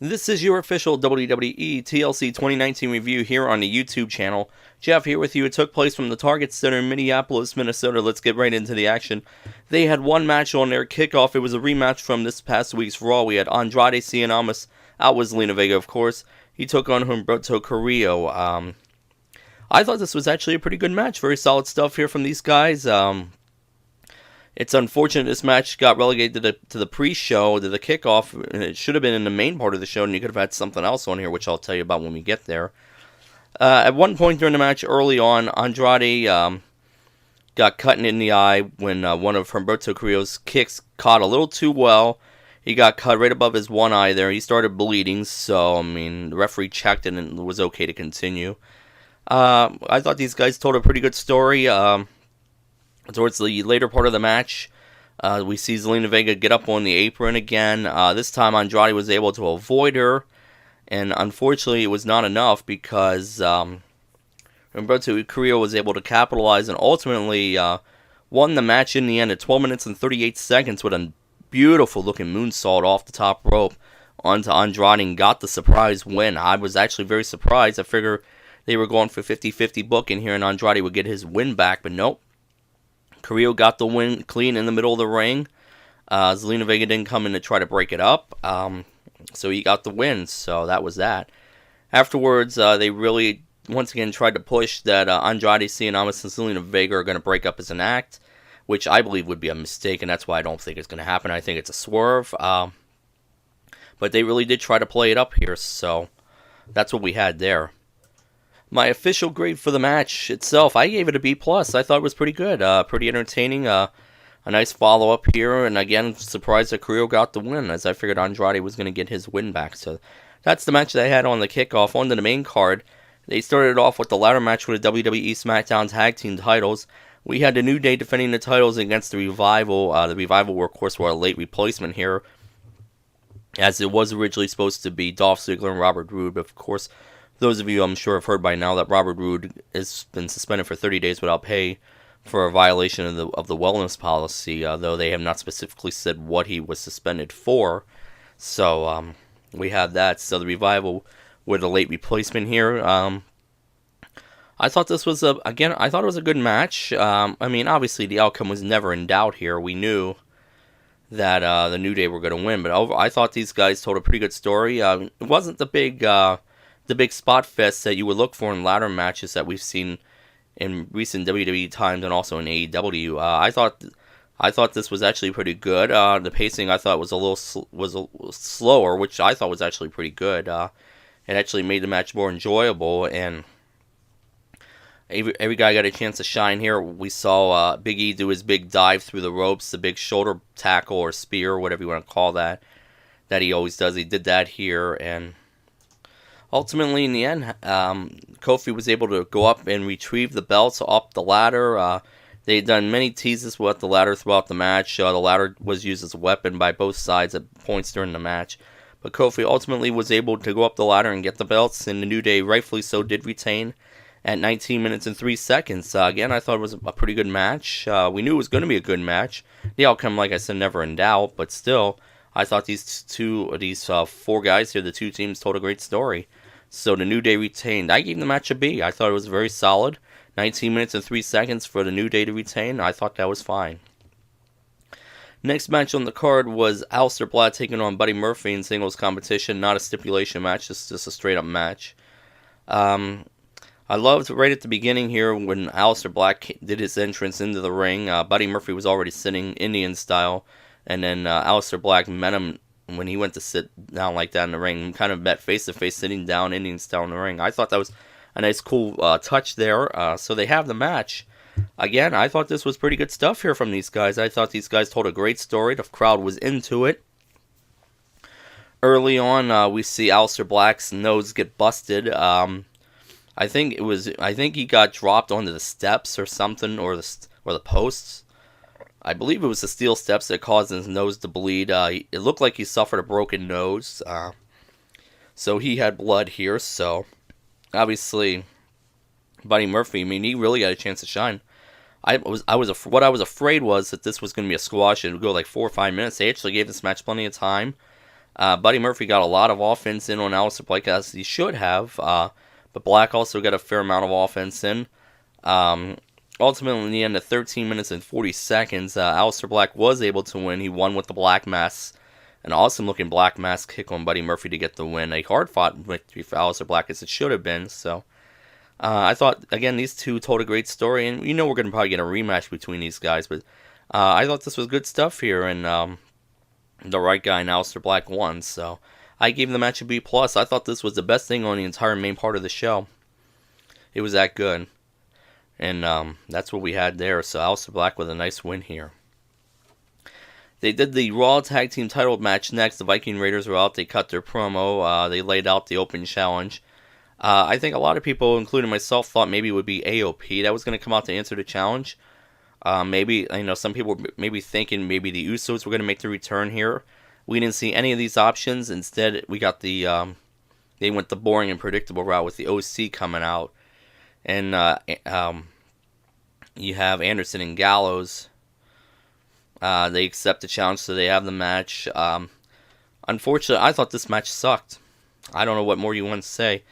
This is your official WWE TLC 2019 review here on the YouTube channel. Jeff here with you. It took place from the Target Center in Minneapolis, Minnesota. Let's get right into the action. They had one match on their kickoff. It was a rematch from this past week's Raw. We had Andrade Cien out was Zelina Vega, of course. He took on Humberto Carrillo. I thought this was actually a pretty good match. Very solid stuff here from these guys. It's unfortunate this match got relegated to the pre-show, to the kickoff, and it should have been in the main part of the show, and you could have had something else on here, which I'll tell you about when we get there. At one point during the match, early on, Andrade got cut in the eye when one of Humberto Carrillo's kicks caught a little too well. He got cut right above his one eye there. He started bleeding, so, the referee checked it and it was okay to continue. I thought these guys told a pretty good story. Towards the later part of the match, we see Zelina Vega get up on the apron again. This time Andrade was able to avoid her, and unfortunately it was not enough because Humberto Carrillo was able to capitalize and ultimately won the match in the end at 12 minutes and 38 seconds with a beautiful looking moonsault off the top rope onto Andrade and got the surprise win. I was actually very surprised. I figured they were going for 50-50 booking here and Andrade would get his win back, but nope. Carrillo got the win clean in the middle of the ring. Zelina Vega didn't come in to try to break it up, so he got the win, so that was that. Afterwards, they really, once again, tried to push that Andrade Cien and Zelina Vega are going to break up as an act, which I believe would be a mistake, and that's why I don't think it's going to happen. I think it's a swerve, but they really did try to play it up here, so that's what we had there. My official grade for the match itself, I gave it a B+. I thought it was pretty good, pretty entertaining, a nice follow-up here, and again, surprised that Carrillo got the win, as I figured Andrade was going to get his win back. So that's the match they had on the kickoff. On to the main card, they started off with the ladder match with the WWE SmackDown Tag Team titles. We had the New Day defending the titles against the Revival. The Revival were, of course, a late replacement here, as it was originally supposed to be Dolph Ziggler and Robert Roode, but of course, those of you, I'm sure, have heard by now that Robert Roode has been suspended for 30 days without pay for a violation of the wellness policy, though they have not specifically said what he was suspended for. So, we have that. So, the Revival with a late replacement here. I thought this was, I thought it was a good match. Obviously, the outcome was never in doubt here. We knew that the New Day were going to win, but I thought these guys told a pretty good story. It wasn't the big spot fest that you would look for in ladder matches that we've seen in recent WWE times and also in AEW. I thought this was actually pretty good. The pacing I thought was a little slower, which I thought was actually pretty good. It actually made the match more enjoyable, and every guy got a chance to shine here. We saw Big E do his big dive through the ropes, the big shoulder tackle or spear, whatever you want to call that he always does. He did that here, and ultimately, in the end, Kofi was able to go up and retrieve the belts up the ladder. They had done many teases with the ladder throughout the match. The ladder was used as a weapon by both sides at points during the match. But Kofi ultimately was able to go up the ladder and get the belts, and the New Day, rightfully so, did retain at 19 minutes and 3 seconds. Again, I thought it was a pretty good match. We knew it was going to be a good match. The outcome, like I said, never in doubt, but still, I thought these four guys here, the two teams, told a great story. So the New Day retained. I gave the match a B. I thought it was very solid. 19 minutes and 3 seconds for the New Day to retain. I thought that was fine. Next match on the card was Aleister Black taking on Buddy Murphy in singles competition. Not a stipulation match, just a straight-up match. I loved right at the beginning here when Aleister Black did his entrance into the ring. Buddy Murphy was already sitting Indian style, and then Aleister Black met him when he went to sit down like that in the ring. Kind of met face-to-face, sitting down Indian style in the ring. I thought that was a nice, cool touch there. So they have the match. Again, I thought this was pretty good stuff here from these guys. I thought these guys told a great story. The crowd was into it. Early on, we see Aleister Black's nose get busted. I think he got dropped onto the steps or something, or the posts. I believe it was the steel steps that caused his nose to bleed. It looked like he suffered a broken nose, so he had blood here. So obviously, Buddy Murphy, he really got a chance to shine. What I was afraid was that this was going to be a squash. It would go like 4 or 5 minutes. They actually gave this match plenty of time. Buddy Murphy got a lot of offense in on Aleister Black, as he should have, but Black also got a fair amount of offense in. Um, Ultimately, in the end of 13 minutes and 40 seconds, Aleister Black was able to win. He won with the Black Mass. An awesome-looking Black Mass kick on Buddy Murphy to get the win. A hard-fought victory for Aleister Black, as it should have been. So, I thought, again, these two told a great story. And we're going to probably get a rematch between these guys. But I thought this was good stuff here. And the right guy in Aleister Black won. So, I gave the match a B+. I thought this was the best thing on the entire main part of the show. It was that good. And that's what we had there. So Aleister Black with a nice win here. They did the Raw Tag Team title match next. The Viking Raiders were out. They cut their promo. They laid out the open challenge. I think a lot of people, including myself, thought maybe it would be AOP that was going to come out to answer the challenge. Maybe, some people were maybe thinking maybe the Usos were going to make the return here. We didn't see any of these options. Instead, we got they went the boring and predictable route with the OC coming out. And you have Anderson and Gallows. They accept the challenge, so they have the match. Unfortunately, I thought this match sucked. I don't know what more you want to say.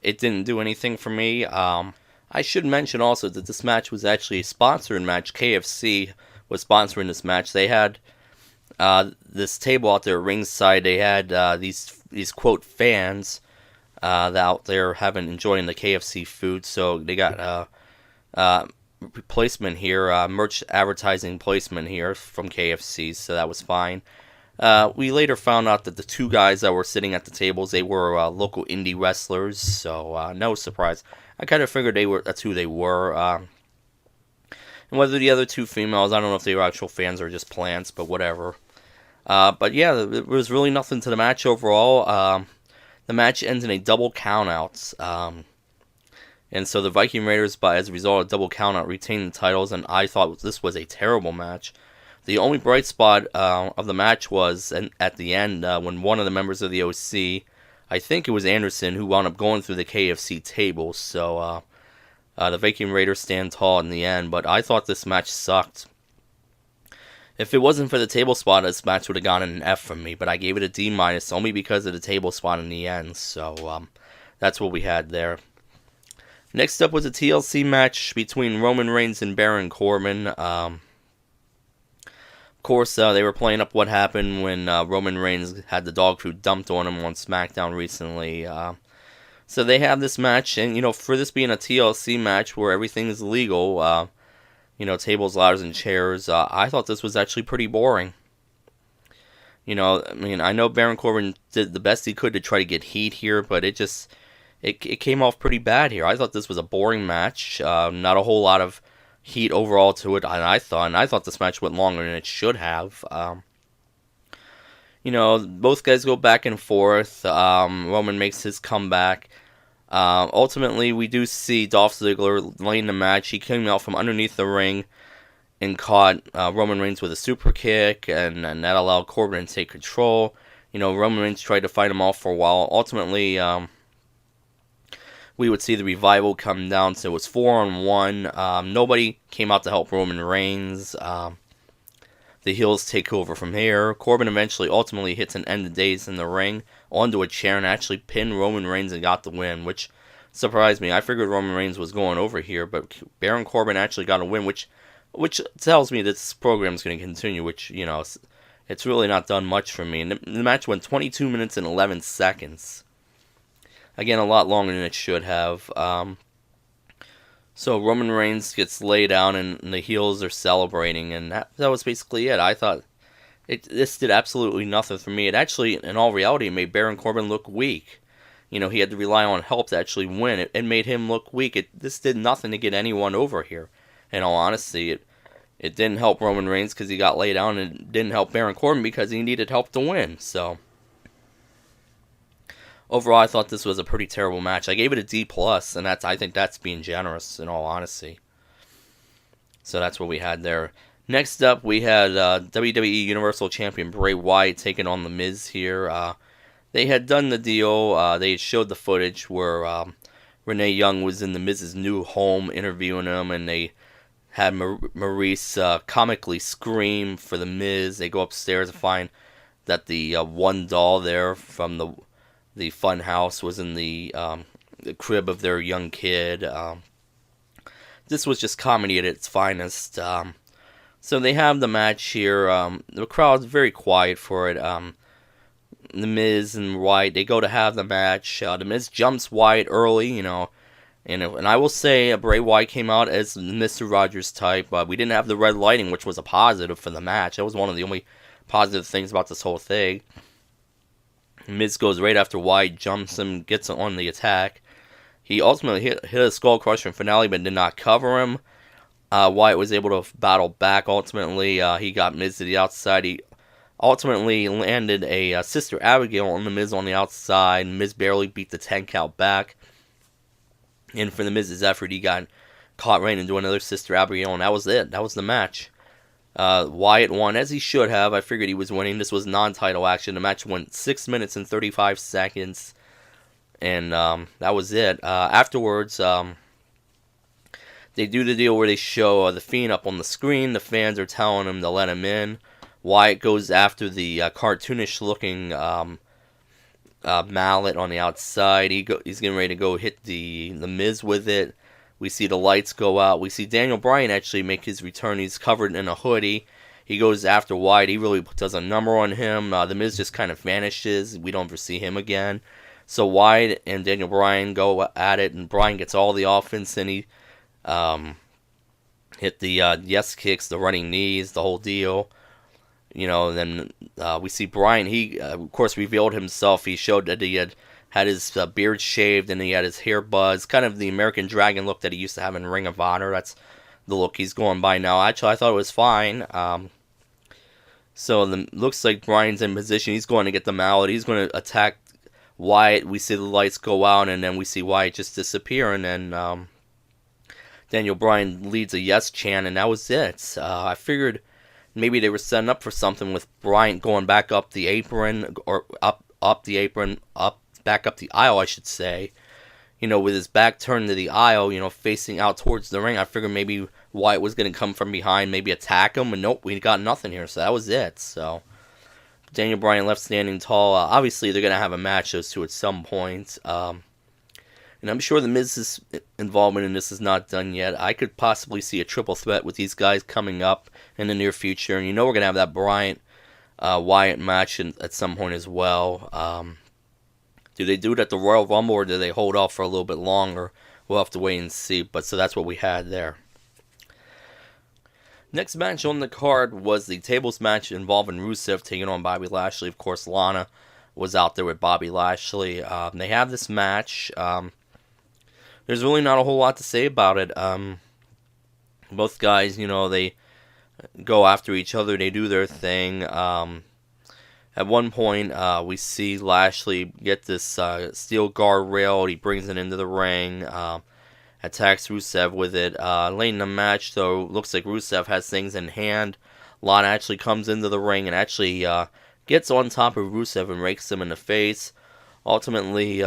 It didn't do anything for me. I should mention also that this match was actually a sponsored match. KFC was sponsoring this match. They had this table out there ringside. They had these quote fans out there enjoying the KFC food. So they got placement here, merch advertising placement here from KFC. So that was fine. We later found out that the two guys that were sitting at the tables, they were local indie wrestlers. So no surprise. I kind of figured that's who they were. And whether the other two females, I don't know if they were actual fans or just plants, but whatever. But yeah, there was really nothing to the match overall. The match ends in a double countout. And so the Viking Raiders, as a result of double countout, retained the titles, and I thought this was a terrible match. The only bright spot of the match was at the end when one of the members of the OC, I think it was Anderson, who wound up going through the KFC table. So the Viking Raiders stand tall in the end, but I thought this match sucked. If it wasn't for the table spot, this match would have gone an F from me, but I gave it a D- only because of the table spot in the end. So that's what we had there. Next up was a TLC match between Roman Reigns and Baron Corbin. Of course, they were playing up what happened when Roman Reigns had the dog food dumped on him on SmackDown recently. So they have this match, and for this being a TLC match where everything is legal, tables, ladders, and chairs, I thought this was actually pretty boring. I know Baron Corbin did the best he could to try to get heat here, but it came off pretty bad here. I thought this was a boring match, not a whole lot of heat overall to it, and I thought this match went longer than it should have. Both guys go back and forth. Roman makes his comeback. Ultimately, we do see Dolph Ziggler laying the match. He came out from underneath the ring and caught Roman Reigns with a super kick, and that allowed Corbin to take control. Roman Reigns tried to fight him off for a while. Ultimately, we would see the Revival come down, so it was 4-on-1. Nobody came out to help Roman Reigns. The heels take over from here. Corbin ultimately hits an end of days in the ring onto a chair and actually pinned Roman Reigns and got the win, which surprised me. I figured Roman Reigns was going over here, but Baron Corbin actually got a win, which tells me this program is going to continue, which, it's really not done much for me. And the match went 22 minutes and 11 seconds. Again, a lot longer than it should have. So Roman Reigns gets laid down, and the heels are celebrating, and that was basically it. I thought this did absolutely nothing for me. It actually, in all reality, made Baron Corbin look weak. He had to rely on help to actually win. It made him look weak. This did nothing to get anyone over here. In all honesty, it didn't help Roman Reigns because he got laid down, and it didn't help Baron Corbin because he needed help to win. So overall, I thought this was a pretty terrible match. I gave it a D+, and I think that's being generous, in all honesty. So that's what we had there. Next up, we had WWE Universal Champion Bray Wyatt taking on The Miz here. They had done the deal. They showed the footage where Renee Young was in The Miz's new home interviewing him, and they had Maurice comically scream for The Miz. They go upstairs and find that the one doll there from the fun house was in the crib of their young kid. This was just comedy at its finest. So they have the match here. The crowd's very quiet for it. The Miz and Wyatt, they go to have the match. The Miz jumps Wyatt early, you know. And I will say, Bray Wyatt came out as Mr. Rogers type. We didn't have the red lighting, which was a positive for the match. That was one of the only positive things about this whole thing. Miz goes right after Wyatt, jumps him, gets on the attack. He ultimately hit a skull crusher in finale, but did not cover him. Wyatt was able to battle back. Ultimately, he got Miz to the outside. He ultimately landed a Sister Abigail on the Miz on the outside. Miz barely beat the 10 count back. And for the Miz's effort, he got caught right into another Sister Abigail, and that was it. That was the match. Wyatt won, as he should have. I figured he was winning. This was non-title action. The match went 6 minutes and 35 seconds. And that was it. Afterwards, they do the deal where they show the Fiend up on the screen. The fans are telling him to let him in. Wyatt goes after the cartoonish-looking mallet on the outside. He's getting ready to go hit the Miz with it. We see the lights go out. We see Daniel Bryan actually make his return. He's covered in a hoodie. He goes after Wyatt. He really does a number on him. The Miz just kind of vanishes. We don't ever see him again. So Wyatt and Daniel Bryan go at it, and Bryan gets all the offense, and he hit the yes kicks, the running knees, the whole deal. You know, then we see Bryan. He, of course, revealed himself. He showed that he had his beard shaved and he had his hair buzzed. Kind of the American Dragon look that he used to have in Ring of Honor. That's the look he's going by now. Actually, I thought it was fine. So looks like Bryan's in position. He's going to get the mallet. He's going to attack Wyatt. We see the lights go out, and then we see Wyatt just disappear. And then Daniel Bryan leads a yes chant, and that was it. I figured maybe they were setting up for something with Bryan going back up the apron, or up the apron, back up the aisle, I should say. You know, with his back turned to the aisle, you know, facing out towards the ring. I figured maybe Wyatt was going to come from behind, maybe attack him, and nope, we got nothing here. So that was it. So Daniel Bryan left standing tall. Obviously, they're going to have a match, those two, at some point. And I'm sure the Miz's involvement in this is not done yet. I could possibly see a triple threat with these guys coming up in the near future. And you know we're going to have that Bryan-Wyatt match at some point as well. Do they do it at the Royal Rumble, or do they hold off for a little bit longer? We'll have to wait and see. But so that's what we had there. Next match on the card was the tables match involving Rusev taking on Bobby Lashley. Of course, Lana was out there with Bobby Lashley. They have this match. There's really not a whole lot to say about it. Both guys, you know, they go after each other. They do their thing. At one point, we see Lashley get this steel guardrail. He brings it into the ring. Attacks Rusev with it. Late in the match, though, looks like Rusev has things in hand. Lana actually comes into the ring and actually gets on top of Rusev and rakes him in the face. Ultimately,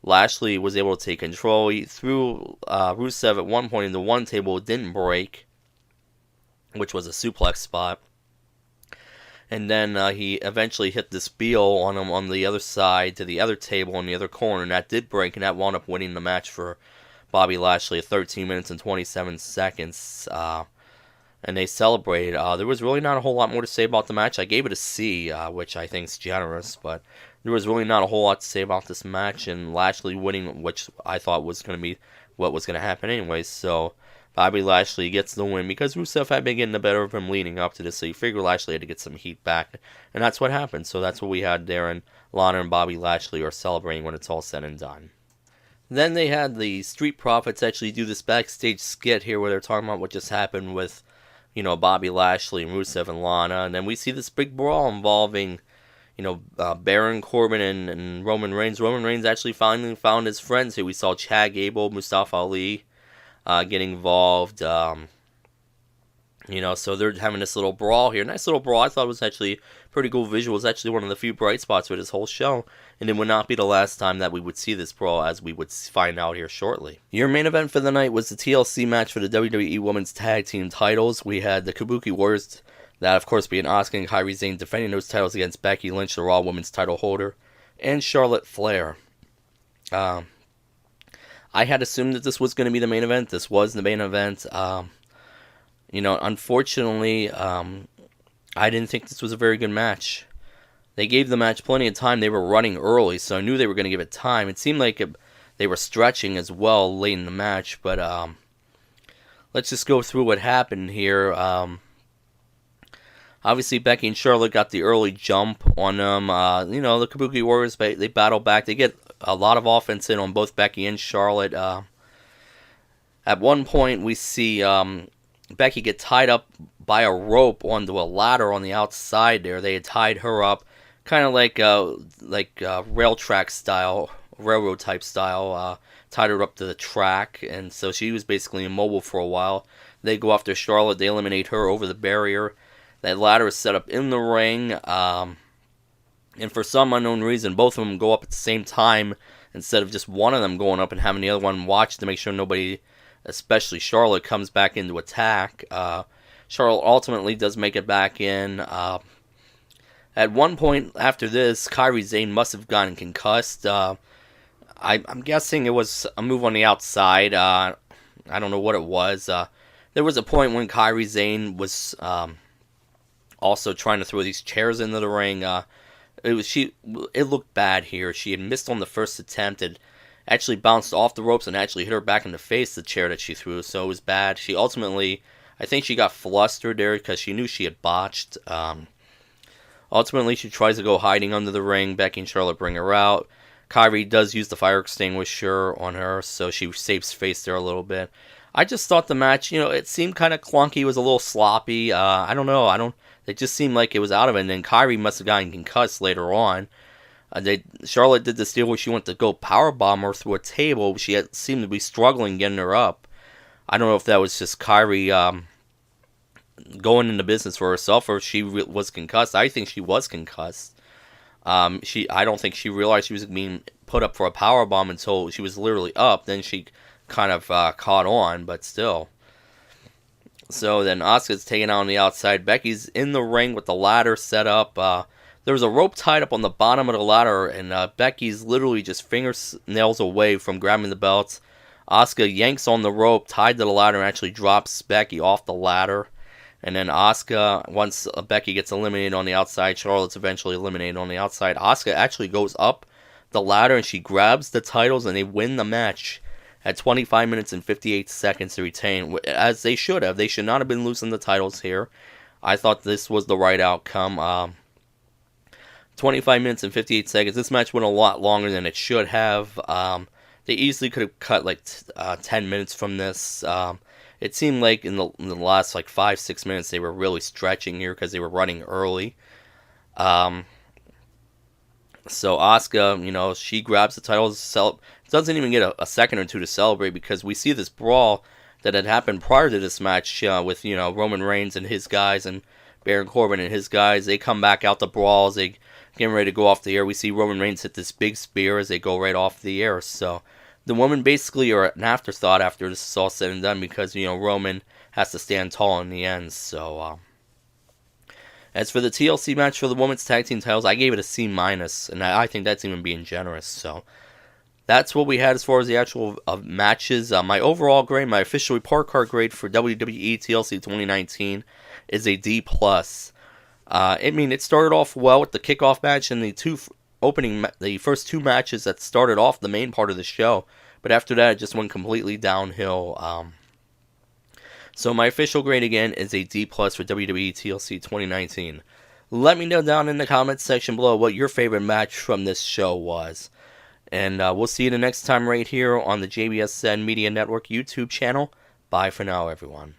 Lashley was able to take control. He threw Rusev at one point into one table. It didn't break, which was a suplex spot. And then he eventually hit this Beal on him on the other side to the other table in the other corner, and that did break, and that wound up winning the match for Bobby Lashley at 13 minutes and 27 seconds. And they celebrated. There was really not a whole lot more to say about the match. I gave it a C, which I think is generous, but there was really not a whole lot to say about this match, and Lashley winning, which I thought was going to be what was going to happen anyway. So Bobby Lashley gets the win because Rusev had been getting the better of him leading up to this, so you figure Lashley had to get some heat back, and that's what happened. So that's what we had there, and Lana and Bobby Lashley are celebrating when it's all said and done. Then they had the Street Profits actually do this backstage skit here where they're talking about what just happened with, you know, Bobby Lashley and Rusev and Lana, and then we see this big brawl involving, you know, Baron Corbin and Roman Reigns. Roman Reigns actually finally found his friends here. We saw Chad Gable, Mustafa Ali getting involved. You know, so they're having this little brawl here. Nice little brawl. I thought it was actually pretty cool visual. It was actually one of the few bright spots with this whole show. And it would not be the last time that we would see this brawl, as we would find out here shortly. Your main event for the night was the TLC match for the WWE Women's Tag Team titles. We had the Kabuki Warriors That, of course, being Asuka and Kairi Sane defending those titles against Becky Lynch, the Raw Women's title holder, and Charlotte Flair. I had assumed that this was going to be the main event. This was the main event. Unfortunately, I didn't think this was a very good match. They gave the match plenty of time. They were running early, so I knew they were going to give it time. It seemed like they were stretching as well late in the match, but let's just go through what happened here. Obviously, Becky and Charlotte got the early jump on them. The Kabuki Warriors, they battle back. They get a lot of offense in on both Becky and Charlotte. At one point, we see Becky get tied up by a rope onto a ladder on the outside there. They had tied her up, kind of like rail track style, railroad type style, tied her up to the track, and so she was basically immobile for a while. They go after Charlotte. They eliminate her over the barrier. That ladder is set up in the ring, and for some unknown reason, both of them go up at the same time instead of just one of them going up and having the other one watch to make sure nobody, especially Charlotte, comes back into attack. Charlotte ultimately does make it back in. At one point after this, Kairi Sane must have gotten concussed. I'm guessing it was a move on the outside. I don't know what it was. There was a point when Kairi Sane was also trying to throw these chairs into the ring. It looked bad here. She had missed on the first attempt. It actually bounced off the ropes and actually hit her back in the face, the chair that she threw. So it was bad. She ultimately, I think she got flustered there because she knew she had botched. Ultimately, she tries to go hiding under the ring. Becky and Charlotte bring her out. Kairi does use the fire extinguisher on her, so she saves face there a little bit. I just thought the match, it seemed kind of clunky. It was a little sloppy. I don't know. It just seemed like it was out of it. And then Kairi must have gotten concussed later on. Charlotte did this deal where she went to go powerbomb her through a table. She seemed to be struggling getting her up. I don't know if that was just Kairi going into business for herself or if she was concussed. I think she was concussed. I don't think she realized she was being put up for a powerbomb until she was literally up. Then she kind of caught on, but still. So then Asuka's taken out on the outside. Becky's in the ring with the ladder set up. There was a rope tied up on the bottom of the ladder, and Becky's literally just fingernails away from grabbing the belts. Asuka yanks on the rope, tied to the ladder, and actually drops Becky off the ladder. And then Asuka, once Becky gets eliminated on the outside, Charlotte's eventually eliminated on the outside. Asuka actually goes up the ladder, and she grabs the titles, and they win the match at 25 minutes and 58 seconds to retain, as they should have. They should not have been losing the titles here. I thought this was the right outcome. 25 minutes and 58 seconds. This match went a lot longer than it should have. They easily could have cut 10 minutes from this. It seemed like in the last 5-6 minutes they were really stretching here because they were running early. So Asuka, she grabs the titles, doesn't even get a second or two to celebrate because we see this brawl that had happened prior to this match with Roman Reigns and his guys and Baron Corbin and his guys. They come back out the brawls. They getting ready to go off the air. We see Roman Reigns hit this big spear as they go right off the air. So the women basically are an afterthought after this is all said and done because Roman has to stand tall in the end. So as for the TLC match for the women's tag team titles, I gave it a C-, and I think that's even being generous. So that's what we had as far as the actual matches. My overall grade, my official report card grade for WWE TLC 2019 is a D+. It started off well with the kickoff match and the first two matches that started off the main part of the show, but after that it just went completely downhill. So my official grade again is a D+ for WWE TLC 2019. Let me know down in the comments section below what your favorite match from this show was. And we'll see you the next time right here on the JBSN Media Network YouTube channel. Bye for now, everyone.